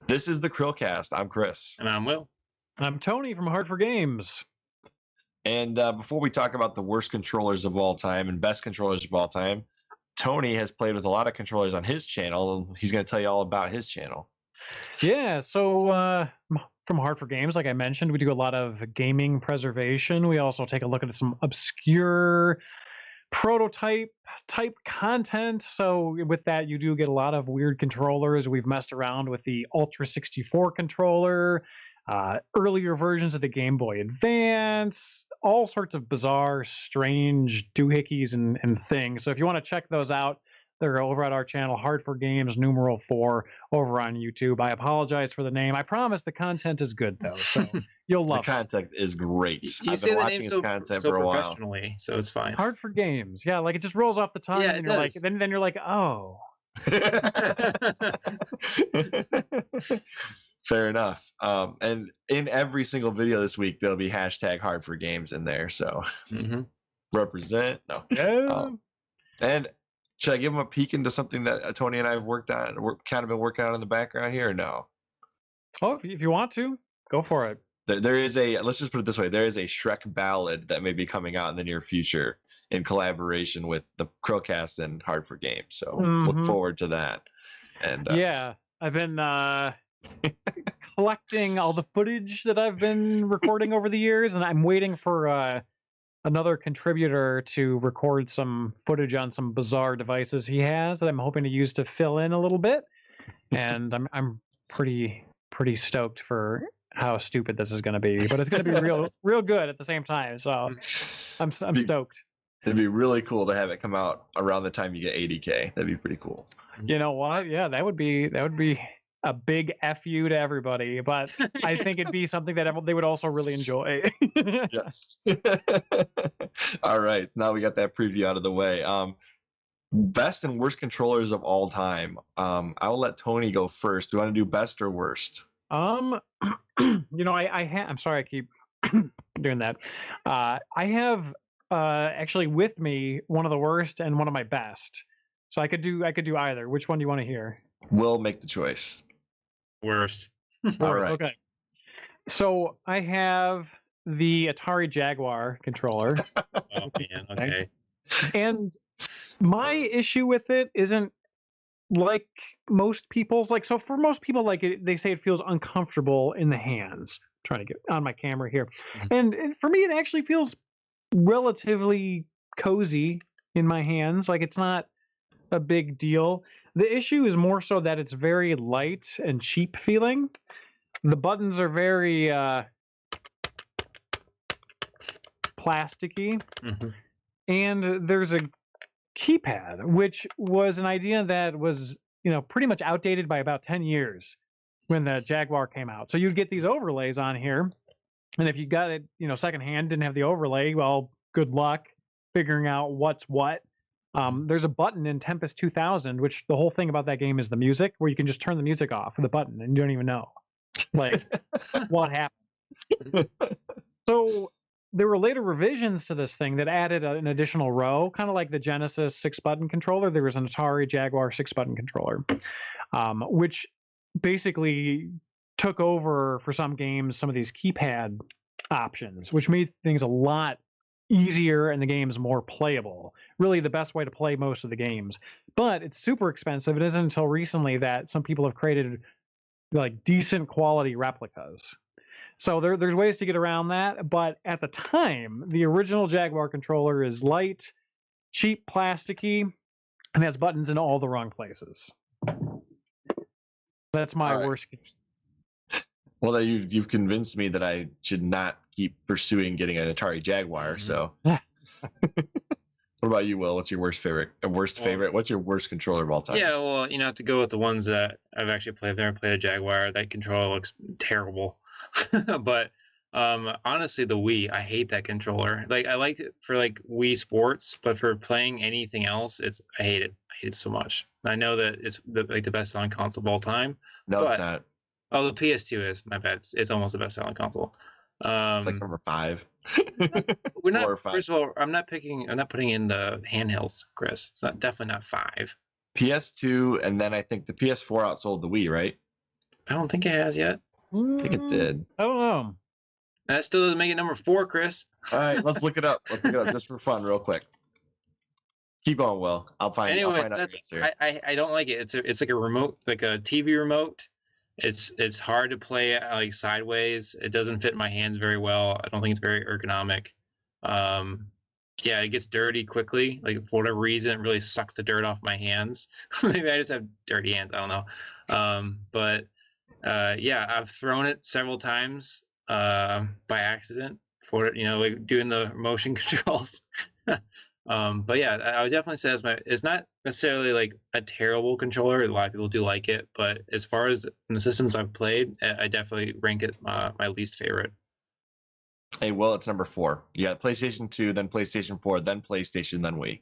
This is the CHRILLCAST. I'm Chris. And I'm Will. I'm Tony from Hard4Games. And before we talk about the worst controllers of all time and best controllers of all time, Tony has played with a lot of controllers on his channel, and he's going to tell you all about his channel. Yeah, so from Hard4Games, like I mentioned, we do a lot of gaming preservation. We also take a look at some obscure prototype type content. So with that, you do get a lot of weird controllers. We've messed around with the Ultra 64 controller, earlier versions of the Game Boy Advance, all sorts of bizarre, strange doohickeys and things. So if you want to check those out, they're over at our channel, Hard4Games #4, over on YouTube. I apologize for the name. I promise the content is good, though, so you'll love it. The content is great. You I've say been the watching name his content for a while. professionally, so it's fine. Hard4Games. Yeah, like it just rolls off the tongue, Yeah, and you're like, then you're like, oh. Fair enough. And in every single video this week, there'll be hashtag Hard4Games in there. So represent. No. Yeah. And should I give them a peek into something that Tony and I have worked on? We're kind of been working on in the background here, or no? Oh, if you want to, go for it. There is a, let's just put it this way, there is a Shrek ballad that may be coming out in the near future in collaboration with the CHRILLCAST and Hard4Games. So look forward to that. And yeah, I've been collecting all the footage that I've been recording over the years, and I'm waiting for another contributor to record some footage on some bizarre devices he has that I'm hoping to use to fill in a little bit. And I'm pretty stoked for how stupid this is going to be, but it's going to be real good at the same time. So I'm stoked. It'd be really cool to have it come out around the time you get 80K. That'd be pretty cool. You know what? Yeah, that would be a big FU to everybody, but I think it'd be something that they would also really enjoy. Yes. All right. Now we got that preview out of the way. Best and worst controllers of all time. I'll let Tony go first. Do you want to do best or worst? I'm sorry I keep doing that. I have actually with me one of the worst and one of my best. So I could do either. Which one do you want to hear? We'll make the choice. Worst. All right. Okay. So I have the Atari Jaguar controller. Oh man. Okay. And my issue with it isn't like most people's. Like, so for most people, like they say it feels uncomfortable in the hands. I'm trying to get on my camera here, and for me, it actually feels relatively cozy in my hands. Like, it's not a big deal. The issue is more so that it's very light and cheap feeling. The buttons are very plasticky, and there's a keypad, which was an idea that was, pretty much outdated by about 10 years when the Jaguar came out. So you'd get these overlays on here, and if you got it, secondhand, didn't have the overlay, well, good luck figuring out what's what. There's a button in Tempest 2000, which the whole thing about that game is the music, where you can just turn the music off with a button and you don't even know like what happened. So there were later revisions to this thing that added an additional row, kind of like the Genesis 6-button controller. There was an Atari Jaguar 6-button controller, which basically took over for some games some of these keypad options, which made things a lot easier and the game's more playable. Really the best way to play most of the games. But it's super expensive. It isn't until recently that some people have created like decent quality replicas. So there's ways to get around that, but at the time, the original Jaguar controller is light, cheap, plasticky, and has buttons in all the wrong places. That's my worst. Well, you've convinced me that I should not keep pursuing getting an Atari Jaguar. So, what about you, Will? What's your worst favorite? What's your worst controller of all time? Yeah, well, to go with the ones that I've actually played. I've never played a Jaguar. That controller looks terrible. But honestly, the Wii, I hate that controller. Like, I liked it for like Wii Sports, but for playing anything else, I hate it. I hate it so much. I know that it's the best-selling console of all time. No, it's not. Oh, the PS2 is. My bad. It's almost the best-selling console. It's like number 5. We're not. First of all, I'm not putting in the handhelds, Chris. It's definitely not 5. PS2, and then I think the PS4 outsold the Wii, right? I don't think it has yet. I think it did. I don't know. That still doesn't make it number 4, Chris. All right, let's look it up. Let's look it up just for fun, real quick. Keep going, Will. I'll find Anyway, out that's, the answer. I don't like it. It's like a remote, like a TV remote. It's hard to play like sideways. It doesn't fit my hands very well. I don't think it's very ergonomic. Yeah, it gets dirty quickly. Like for whatever reason, it really sucks the dirt off my hands. Maybe I just have dirty hands. I don't know. But yeah, I've thrown it several times by accident for like doing the motion controls. But yeah, I would definitely say it's not necessarily like a terrible controller. A lot of people do like it, but as far as the systems I've played, I definitely rank it my least favorite. Hey, Will, it's number 4. You got PlayStation 2, then PlayStation 4, then PlayStation, then Wii.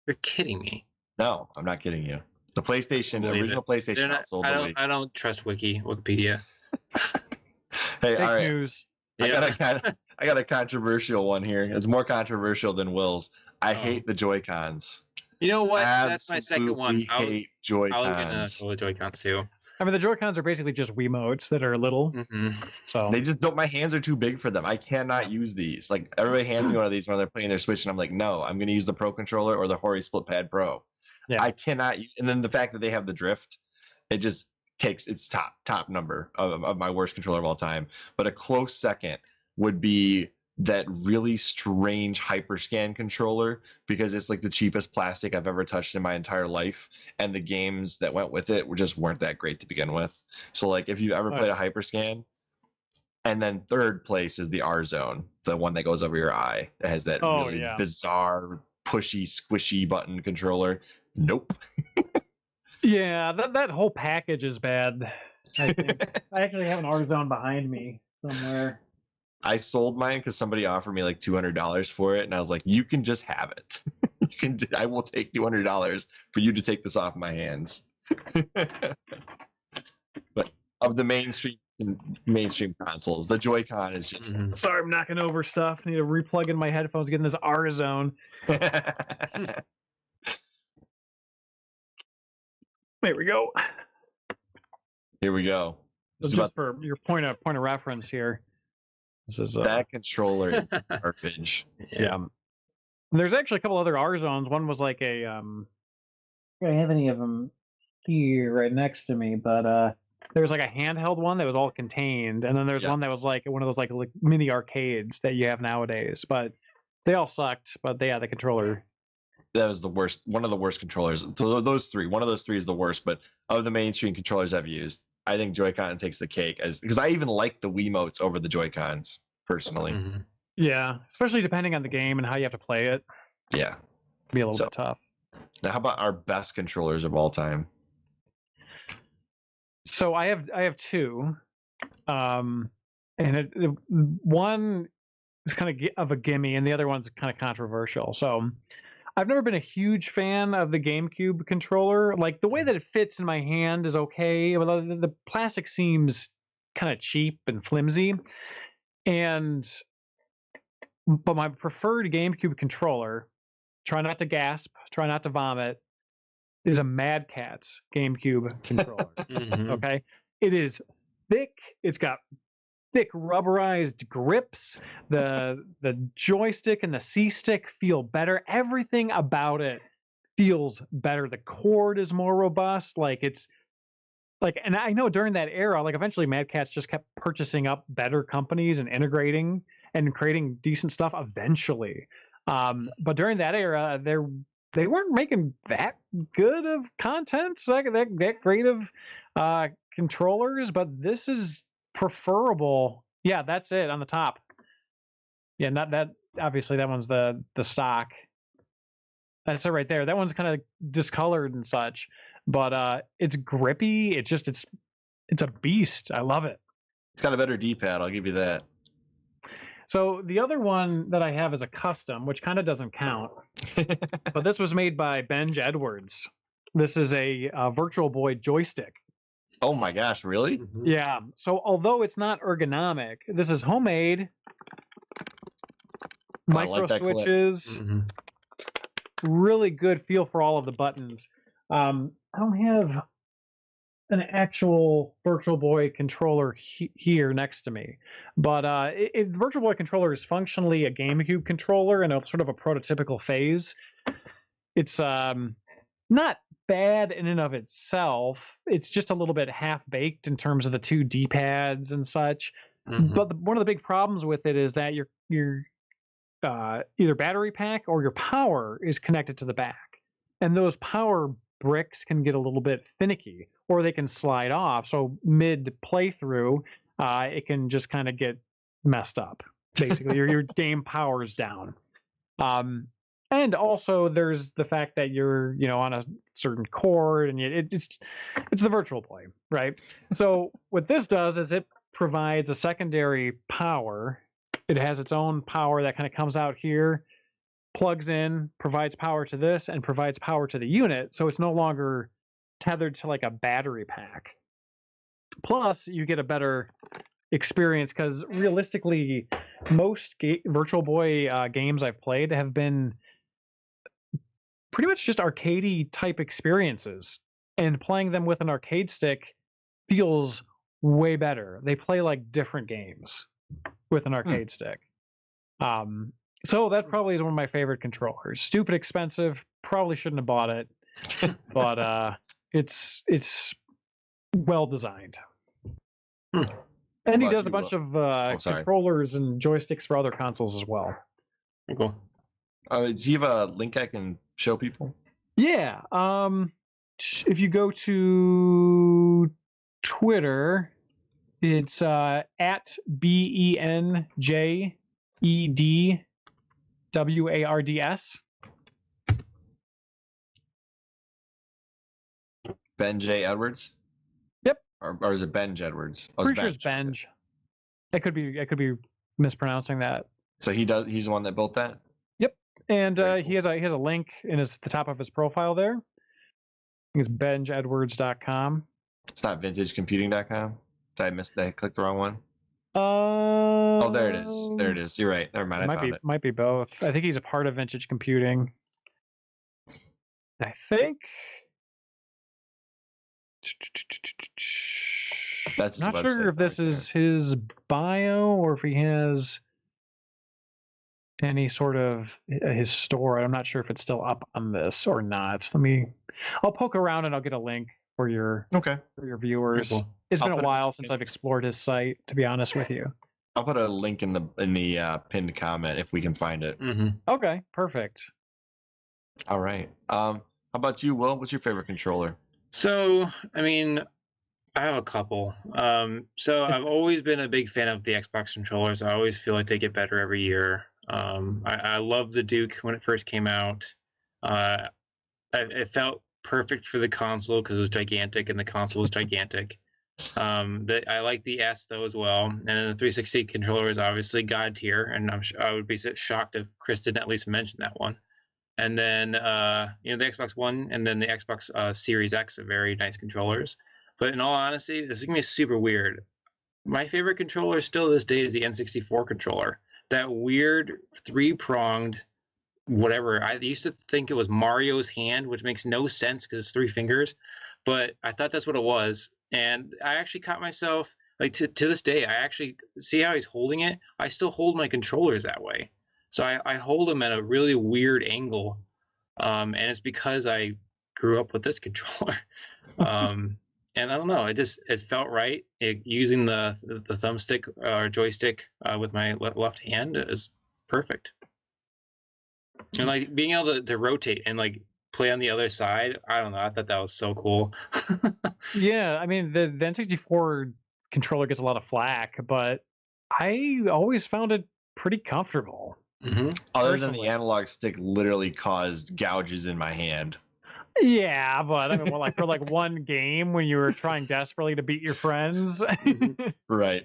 You're kidding me. No, I'm not kidding you. The PlayStation, original PlayStation outsold the Wii. I don't trust Wikipedia. Hey, Fake all right. news. I got a controversial one here. It's more controversial than Will's. I hate the Joy-Cons. You know what? That's my second one. I hate Joy-Cons. I was gonna go with Joy-Cons too. I mean, the Joy-Cons are basically just Wiimotes that are little. Mm-hmm. So they just don't. My hands are too big for them. I cannot use these. Like everybody hands me one of these when they're playing their Switch, and I'm like, no, I'm going to use the Pro controller or the Hori Split Pad Pro. Yeah. I cannot. And then the fact that they have the drift, it just takes its top number of my worst controller of all time. But a close second would be that really strange Hyperscan controller, because it's like the cheapest plastic I've ever touched in my entire life, and the games that went with it weren't that great to begin with. So like if you ever played a Hyperscan, and then third place is the R Zone, the one that goes over your eye. It has that really bizarre, pushy, squishy button controller. Nope. Yeah, that whole package is bad. I think I actually have an R Zone behind me somewhere. I sold mine because somebody offered me like $200 for it, and I was like, "You can just have it. I will take $200 for you to take this off my hands." But of the mainstream consoles, the Joy-Con is just. Mm-hmm. Sorry, I'm knocking over stuff. I need to replug in my headphones, getting this R Zone. There we go. Here we go. So just for your point of reference here. This is that controller is garbage. Yeah. There's actually a couple other R Zones. One was like a I don't have any of them here right next to me, but there was like a handheld one that was all contained, and then there's one that was like one of those like mini arcades that you have nowadays. But they all sucked. But the controller. That was the worst. One of the worst controllers. So those three. One of those three is the worst. But of the mainstream controllers I've used, I think Joy-Con takes the cake, because I even like the Wiimotes over the Joy-Cons personally. Mm-hmm. Yeah, especially depending on the game and how you have to play it. Yeah, be a little bit tough. Now, how about our best controllers of all time? So I have two, and one is kind of a gimme, and the other one's kind of controversial. So I've never been a huge fan of the GameCube controller. Like the way that it fits in my hand is okay, but the plastic seems kind of cheap and flimsy. But my preferred GameCube controller, try not to gasp, try not to vomit, is a Madcatz GameCube controller. Mm-hmm. Okay, it is thick. It's got thick rubberized grips. The joystick and the C-stick feel better. Everything about it feels better. The cord is more robust. Like it's like, and I know during that era, like eventually Madcatz just kept purchasing up better companies and integrating and creating decent stuff eventually. But during that era, they weren't making that good of content, that great of controllers, but this is preferable. Yeah, that's it on the top. Yeah, not that obviously that one's the stock. That's it right there. That one's kind of discolored and such, but it's grippy. It's a beast. I love it. It's got a better D-pad, I'll give you that. So the other one that I have is a custom, which kind of doesn't count. But this was made by Benj Edwards. This is a Virtual Boy joystick. Oh my gosh, really? Mm-hmm. Yeah. So although it's not ergonomic, this is homemade. Micro switches. Mm-hmm. Really good feel for all of the buttons. I don't have an actual Virtual Boy controller here next to me, but Virtual Boy controller is functionally a GameCube controller in a sort of a prototypical phase. It's not bad in and of itself. It's just a little bit half-baked in terms of the two D-pads and such. But one of the big problems with it is that your either battery pack or your power is connected to the back, and those power bricks can get a little bit finicky, or they can slide off. So mid playthrough, it can just kind of get messed up. Basically, your game powers down. And also, there's the fact that you're, on a certain cord, and it's the Virtual Boy, right? So what this does is it provides a secondary power. It has its own power that kind of comes out here, plugs in, provides power to this, and provides power to the unit. So it's no longer tethered to like a battery pack. Plus, you get a better experience because realistically, most Virtual Boy games I've played have been pretty much just arcadey type experiences, and playing them with an arcade stick feels way better. They play like different games with an arcade stick. So that probably is one of my favorite controllers. Stupid expensive, probably shouldn't have bought it, but it's well designed. And he does a bunch of controllers and joysticks for other consoles as well. Cool. Does he have a link I can show people? Yeah. If you go to Twitter, it's at BENJEDWARDS. Ben J. Edwards? Yep. Or is it Benj Edwards? Pretty sure it's Benj. I could be mispronouncing that. So he's the one that built that? Yep. And Cool. he has a link in the top of his profile there. I think it's benjedwards.com. It's not vintagecomputing.com? Did I miss that? I clicked the wrong one? Oh, there it is. There it is. You're right. Never mind. I found it. Might be both. I think he's a part of Vintage Computing. I think. That's not sure if this is his bio or if he has any sort of his store. I'm not sure if it's still up on this or not. I'll poke around and I'll get a link for your viewers. Cool. It's been a while since I've explored his site, to be honest with you. I'll put a link in the pinned comment if we can find it. Okay, perfect. All right. How about you, Will? What's your favorite controller? So, I mean, I have a couple. So I've always been a big fan of the Xbox controllers. I always feel like they get better every year. I love the Duke when it first came out. It felt perfect for the console because it was gigantic and the console was gigantic. I like the S though as well, and then the 360 controller is obviously god tier, and I would be shocked if Chris didn't at least mention that one. And then the Xbox One and then the Xbox Series X are very nice controllers. But in all honesty, this is gonna be super weird. My favorite controller still to this day is the N64 controller. That weird 3-pronged whatever. I used to think it was Mario's hand, which makes no sense because it's 3 fingers, but I thought that's what it was. And I actually caught myself, like to this day, I actually see how he's holding it. I still hold my controllers that way. So I hold them at a really weird angle. And it's because I grew up with this controller. And I don't know, it felt right. Using the thumbstick or joystick with my left hand is perfect. And like being able to rotate and like play on the other side, I don't know, I thought that was so cool. Yeah, I mean the N64 controller gets a lot of flack, but I always found it pretty comfortable. Other than the analog stick literally caused gouges in my hand. Yeah, but I mean, for one game when you were trying desperately to beat your friends. Right.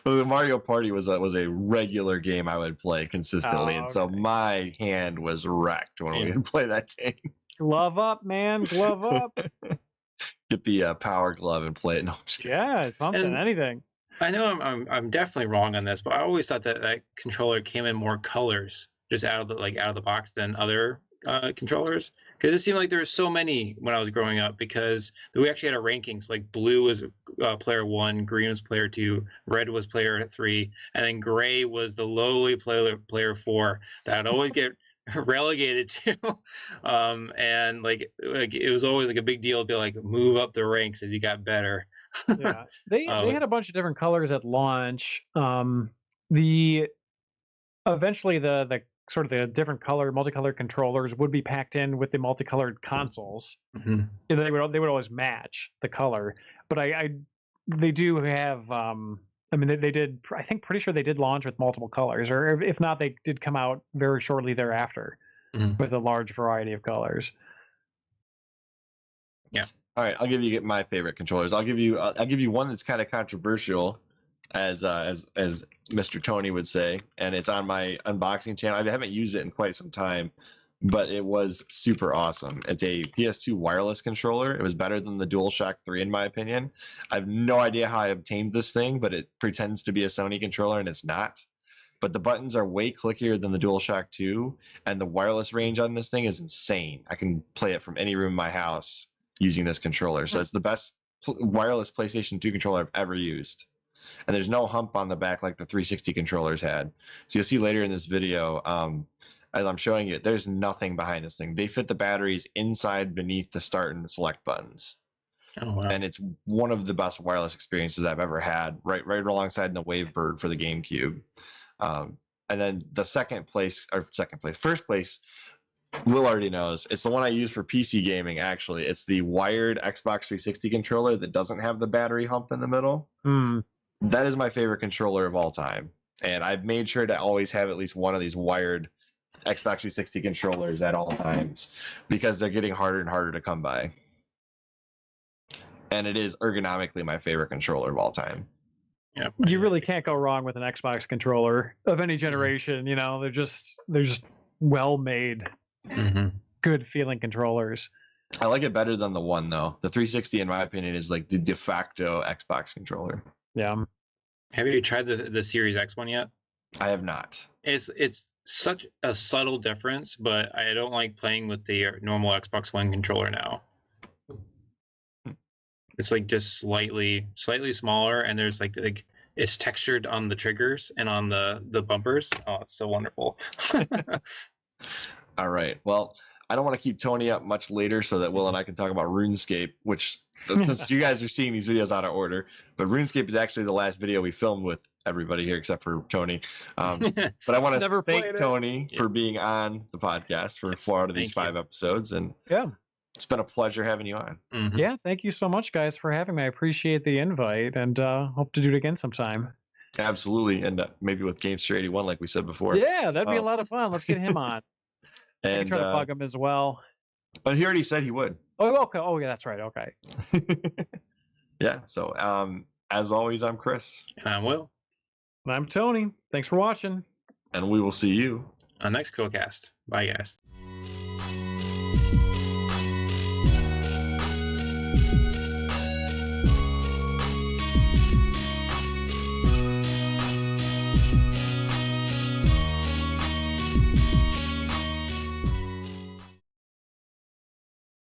Well, the Mario Party was a regular game I would play consistently, and so my hand was wrecked when we would play that game. Glove up, man! Glove up. Get the power glove and play it. No, I'm just kidding. Yeah, something, anything. I know I'm definitely wrong on this, but I always thought that controller came in more colors just out of the box than other controllers, because it seemed like there were so many when I was growing up, because we actually had a rankings, like blue was player 1, green was player 2, red was player 3, and then gray was the lowly player 4 that I'd always get relegated to. And like it was always like a big deal to be like move up the ranks as you got better. Yeah, they had a bunch of different colors at launch. The eventually the sort of the different multicolored controllers would be packed in with the multicolored consoles. Mhm. And they would always match the color. But they do have I mean they did, I think, pretty sure they did launch with multiple colors, or if not, they did come out very shortly thereafter Mhm. with a large variety of colors. All right, I'll give you my favorite controllers. I'll give you one that's kind of controversial, as Mr. Tony would say, and it's on my unboxing channel. I haven't used it in quite some time, but it was super awesome. It's a PS2 wireless controller. It was better than the DualShock 3 in my opinion. I have no idea how I obtained this thing, but it pretends to be a Sony controller and it's not. But the buttons are way clickier than the DualShock 2, and the wireless range on this thing is insane. I can play it from any room in my house using this controller. So it's the best wireless PlayStation 2 controller I've ever used. And there's no hump on the back like the 360 controllers had. So you'll see later in this video, as I'm showing you, there's nothing behind this thing. They fit the batteries inside beneath the start and select buttons. Oh, wow. And it's one of the best wireless experiences I've ever had, right alongside the Wavebird for the GameCube. And then the first place, Will already knows. It's the one I use for PC gaming, actually. It's the wired Xbox 360 controller that doesn't have the battery hump in the middle. That is my favorite controller of all time. And I've made sure to always have at least one of these wired Xbox 360 controllers at all times, because they're getting harder and harder to come by. And it is ergonomically my favorite controller of all time. Yeah, You really can't go wrong with an Xbox controller of any generation. You know, they're just well made, good feeling controllers. I like it better than the one, though. The 360, in my opinion, is like the de facto Xbox controller. Yeah. Have you tried the Series X one yet? I have not. It's such a subtle difference, but I don't like playing with the normal Xbox One controller now. It's like just slightly smaller, and there's like it's textured on the triggers and on the bumpers. Oh, it's so wonderful. All right. Well, I don't want to keep Tony up much later so that Will and I can talk about RuneScape, which, since you guys are seeing these videos out of order, but RuneScape is actually the last video we filmed with everybody here except for Tony. But I want to thank Tony for being on the podcast for 4 out of these 5 episodes. And yeah, it's been a pleasure having you on. Yeah, thank you so much, guys, for having me. I appreciate the invite, and hope to do it again sometime. Absolutely. And maybe with Gamester 81, like we said before. Yeah, that'd be a lot of fun. Let's get him on. And I can try to bug him as well. But he already said he would. Oh, okay. Oh, yeah, that's right. Okay. Yeah. So, as always, I'm Chris. And I'm Will. And I'm Tony. Thanks for watching. And we will see you on next CHRILLCAST. Bye, guys.